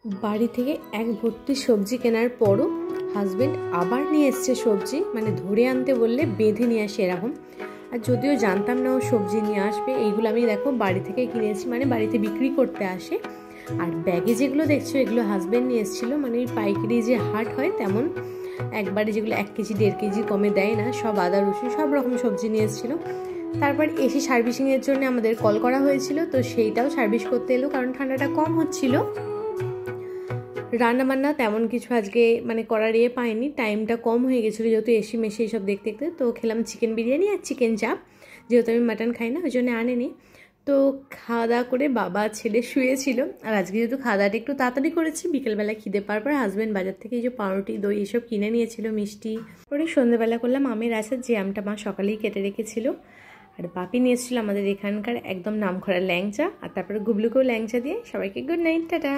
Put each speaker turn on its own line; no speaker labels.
বাড়ি থেকে এক ভর্তি সবজি কেনার পরও হাজব্যান্ড আবার নিয়ে এসছে সবজি, মানে ধরে আনতে বললে বেঁধে নিয়ে আসে এরকম। আর যদিও জানতাম না ও সবজি নিয়ে আসবে, এইগুলো আমি দেখো বাড়ি থেকে কিনেছি, মানে বাড়িতে বিক্রি করতে আসে। আর ব্যাগে যেগুলো দেখছো এগুলো হাজব্যান্ড নিয়ে এসেছিলো, মানে ওই পাইকারি যে হাট হয় তেমন একবারে যেগুলো 1 কেজি 1.5 কেজি কমে দেয় না, সব আদা রসুন সব রকম সবজি নিয়ে এসেছিলো। তারপর এসে সার্ভিসিংয়ের জন্য আমাদের কল করা হয়েছিল, তো সেইটাও সার্ভিস করতে এলো কারণ ঠান্ডাটা কম হচ্ছিলো। রান্নাবান্না তেমন কিছু আজকে মানে করার পাইনি, টাইমটা কম হয়ে গেছিলো যেহেতু এসি মেশে এইসব দেখতে দেখতে। তো খেলাম চিকেন বিরিয়ানি আর চিকেন চাপ, যেহেতু আমি মাটন খাই না ওই জন্য আনেনি। তো খাওয়া দাওয়া করে বাবা ছেলে শুয়েছিল। আর আজকে যেহেতু খাওয়া দাওয়াটা একটু তাড়াতাড়ি করেছি, বিকেলবেলা খিদে পাওয়ার পর হাজব্যান্ড বাজার থেকে এই যে পাউরুটি দই এসব কিনে নিয়েছিল, মিষ্টি। পরে সন্ধ্যেবেলা করলাম আমের আচার, যে আমটা মা সকালেই কেটে রেখেছিল। আর বাপি নিয়ে এসেছিলো আমাদের এখানকার একদম নামকরা ল্যাংচা, আর তারপরে গুবলুকেও ল্যাংচা দিয়ে। সবাইকে গুড নাইট, টাটা।